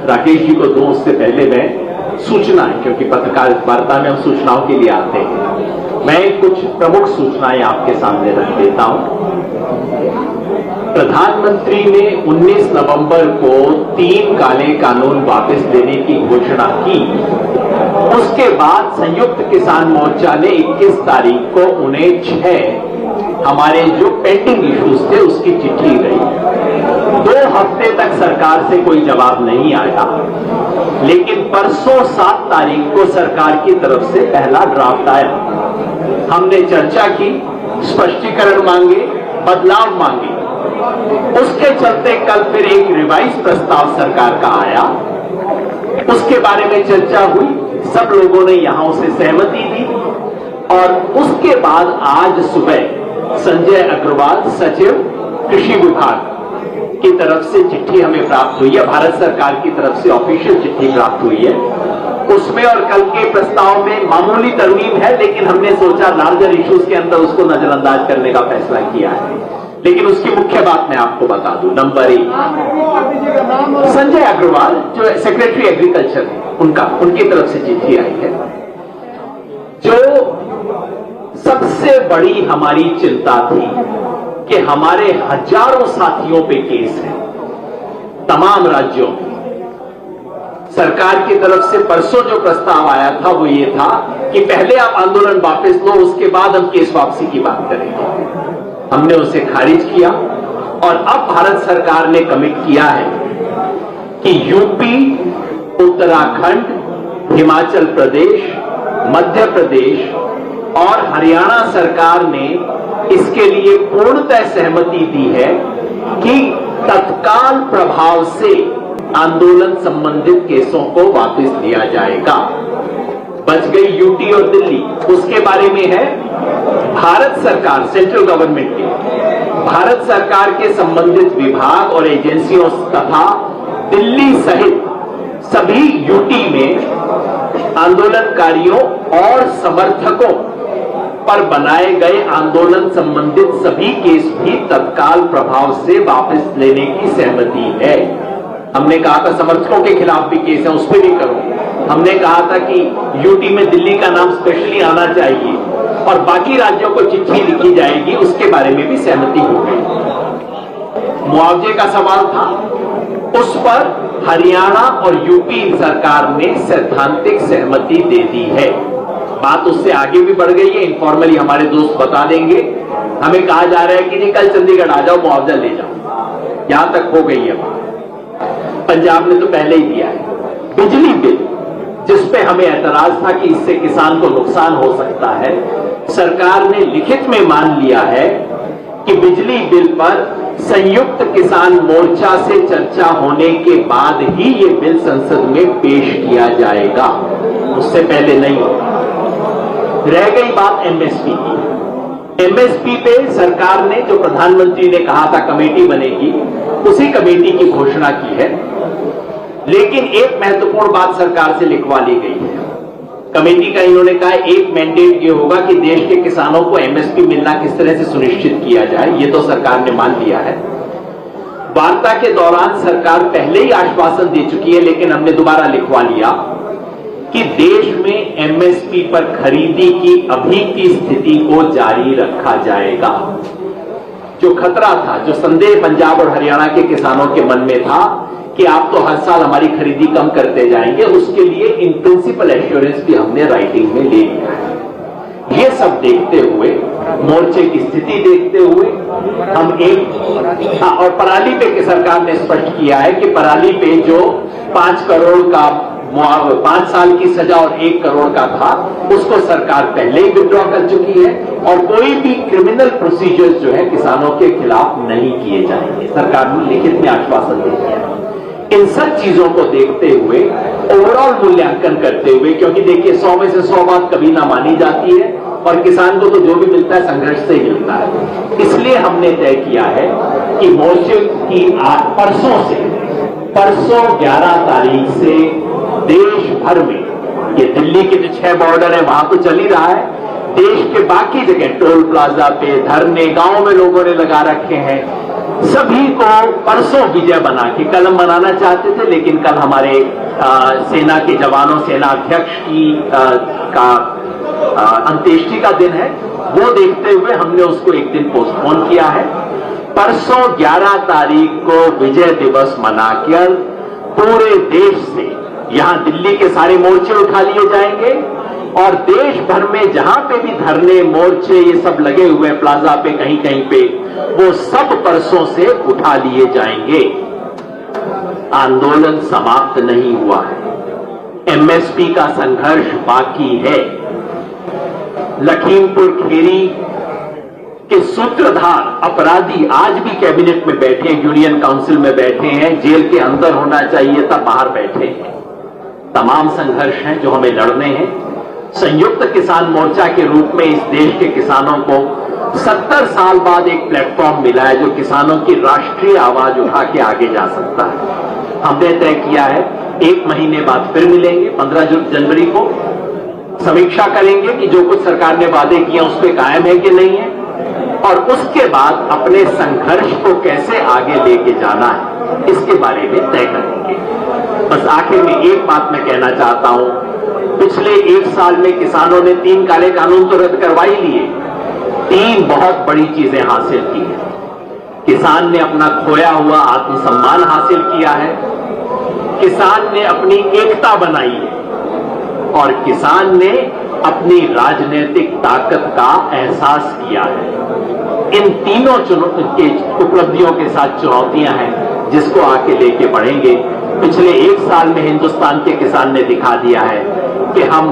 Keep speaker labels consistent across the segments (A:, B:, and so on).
A: राकेश जी को दूं उससे पहले मैं सूचना है, क्योंकि पत्रकार वार्ता में हम सूचनाओं के लिए आते हैं, मैं कुछ प्रमुख सूचनाएं आपके सामने रख देता हूं। प्रधानमंत्री ने 19 नवंबर को 3 काले कानून वापस लेने की घोषणा की। उसके बाद संयुक्त किसान मोर्चा ने 21 तारीख को उन्हें 6 हमारे जो पेंडिंग इश्यूज थे उसकी चिट्ठी गई। 2 हफ्ते तक सरकार से कोई जवाब नहीं आया, लेकिन परसों 7 तारीख को सरकार की तरफ से पहला ड्राफ्ट आया। हमने चर्चा की, स्पष्टीकरण मांगे, बदलाव मांगे। उसके चलते कल फिर एक रिवाइज प्रस्ताव सरकार का आया, उसके बारे में चर्चा हुई, सब लोगों ने यहां उसे सहमति दी। और उसके बाद आज सुबह संजय अग्रवाल सचिव कृषि विभाग की तरफ से चिट्ठी हमें प्राप्त हुई है, भारत सरकार की तरफ से ऑफिशियल चिट्ठी प्राप्त हुई है। उसमें और कल के प्रस्ताव में मामूली तरमीम है, लेकिन हमने सोचा लार्जर इश्यूज के अंदर उसको नजरअंदाज करने का फैसला किया है। लेकिन उसकी मुख्य बात मैं आपको बता दूं। नंबर 1, संजय अग्रवाल जो सेक्रेटरी एग्रीकल्चर है, उनकी तरफ से चिट्ठी आई है। जो सबसे बड़ी हमारी चिंता थी कि हमारे हजारों साथियों पे केस है तमाम राज्यों में। सरकार की तरफ से परसों जो प्रस्ताव आया था वो ये था कि पहले आप आंदोलन वापस लो, उसके बाद हम केस वापसी की बात करेंगे। हमने उसे खारिज किया और अब भारत सरकार ने कमिट किया है कि यूपी, उत्तराखंड, हिमाचल प्रदेश, मध्य प्रदेश और हरियाणा सरकार ने इसके लिए पूर्णतः सहमति दी है कि तत्काल प्रभाव से आंदोलन संबंधित केसों को वापस लिया जाएगा। बच गई यूटी और दिल्ली, उसके बारे में है भारत सरकार, सेंट्रल गवर्नमेंट के, भारत सरकार के संबंधित विभाग और एजेंसियों तथा दिल्ली सहित सभी यूटी में आंदोलनकारियों और समर्थकों पर बनाए गए आंदोलन संबंधित सभी केस भी तत्काल प्रभाव से वापस लेने की सहमति है। हमने कहा था समर्थकों के खिलाफ भी केस है, उस पर भी करो। हमने कहा था कि यूटी में दिल्ली का नाम स्पेशली आना चाहिए और बाकी राज्यों को चिट्ठी लिखी जाएगी, उसके बारे में भी सहमति हो गई। मुआवजे का सवाल था, उस पर हरियाणा और यूपी सरकार ने सैद्धांतिक सहमति दे दी है। बात उससे आगे भी बढ़ गई है, इनफॉर्मली हमारे दोस्त बता देंगे। हमें कहा जा रहा है कि जी कल चंडीगढ़ आ जाओ, मुआवजा ले जाओ। यहां तक हो गई है बात। पंजाब ने तो पहले ही दिया है। बिजली बिल जिसपे हमें ऐतराज था कि इससे किसान को नुकसान हो सकता है, सरकार ने लिखित में मान लिया है कि बिजली बिल पर संयुक्त किसान मोर्चा से चर्चा होने के बाद ही ये बिल संसद में पेश किया जाएगा, उससे पहले नहीं होगा। रह गई बात एमएसपी की। एमएसपी पे सरकार ने, जो प्रधानमंत्री ने कहा था कमेटी बनेगी, उसी कमेटी की घोषणा की है। लेकिन एक महत्वपूर्ण बात सरकार से लिखवा ली गई है। कमेटी का इन्होंने कहा एक मैंडेट ये होगा कि देश के किसानों को एमएसपी मिलना किस तरह से सुनिश्चित किया जाए, ये तो सरकार ने मान लिया है। वार्ता के दौरान सरकार पहले ही आश्वासन दे चुकी है, लेकिन हमने दोबारा लिखवा लिया कि देश में एमएसपी पर खरीदी की अभी की स्थिति को जारी रखा जाएगा। जो खतरा था, जो संदेह पंजाब और हरियाणा के किसानों के मन में था कि आप तो हर साल हमारी खरीदी कम करते जाएंगे, उसके लिए इन प्रिंसिपल एश्योरेंस भी हमने राइटिंग में ले लिया है। ये सब देखते हुए, मोर्चे की स्थिति देखते हुए हम और पराली पे सरकार ने स्पष्ट किया है कि पराली पे जो 5 करोड़ का 5 साल की सजा और 1 करोड़ का था, उसको सरकार पहले ही विड्रॉ कर चुकी है और कोई भी क्रिमिनल प्रोसीजर्स जो है किसानों के खिलाफ नहीं किए जाएंगे। सरकार ने लिखित में आश्वासन दे दिया है। इन सब चीजों को देखते हुए, ओवरऑल मूल्यांकन करते हुए, क्योंकि देखिए 100 में से 100 बात कभी ना मानी जाती है और किसान को तो जो भी मिलता है संघर्ष से ही मिलता है, इसलिए हमने तय किया है कि मोर्चे की परसों 11 तारीख से देश भर में, ये दिल्ली के जो 6 बॉर्डर है वहां तो चल ही रहा है, देश के बाकी जगह टोल प्लाजा पे धरने गांव में लोगों ने लगा रखे हैं, सभी को परसों विजय बना के, कल हम मनाना चाहते थे लेकिन कल हमारे सेना के जवानों, सेना अध्यक्ष की अंत्येष्टि का दिन है, वो देखते हुए हमने उसको एक दिन पोस्टपोन किया है। परसों 11 तारीख को विजय दिवस मनाकर पूरे देश से, यहां दिल्ली के सारे मोर्चे उठा लिए जाएंगे और देश भर में जहां पे भी धरने, मोर्चे ये सब लगे हुए हैं प्लाजा पे, कहीं कहीं पे, वो सब परसों से उठा लिए जाएंगे। आंदोलन समाप्त नहीं हुआ है, एमएसपी का संघर्ष बाकी है। लखीमपुर खीरी के सूत्रधार अपराधी आज भी कैबिनेट में बैठे हैं, यूनियन काउंसिल में बैठे हैं, जेल के अंदर होना चाहिए था, बाहर बैठे हैं। तमाम संघर्ष हैं जो हमें लड़ने हैं। संयुक्त किसान मोर्चा के रूप में इस देश के किसानों को 70 साल बाद एक प्लेटफॉर्म मिला है जो किसानों की राष्ट्रीय आवाज उठा के आगे जा सकता है। हमने तय किया है 1 महीने बाद फिर मिलेंगे, 15 जनवरी को समीक्षा करेंगे कि जो कुछ सरकार ने वादे किए उस पर कायम है कि नहीं है, और उसके बाद अपने संघर्ष को कैसे आगे लेके जाना है इसके बारे में तय करेंगे। बस आखिर में एक बात मैं कहना चाहता हूं, पिछले 1 साल में किसानों ने 3 काले कानून तो रद्द करवा ही लिए, 3 बहुत बड़ी चीजें हासिल की हैं। किसान ने अपना खोया हुआ आत्मसम्मान हासिल किया है, किसान ने अपनी एकता बनाई है और किसान ने अपनी राजनीतिक ताकत का एहसास किया है। इन तीनों के उपलब्धियों के साथ चुनौतियां हैं जिसको आके लेके बढ़ेंगे। पिछले 1 साल में हिंदुस्तान के किसान ने दिखा दिया है कि हम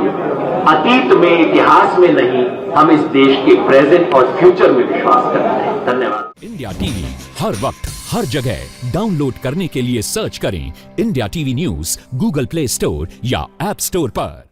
A: अतीत में, इतिहास में नहीं, हम इस देश के प्रेजेंट और फ्यूचर में विश्वास करते हैं। धन्यवाद।
B: इंडिया टीवी हर वक्त हर जगह डाउनलोड करने के लिए सर्च करें India TV news Google play store या ऐप स्टोर पर।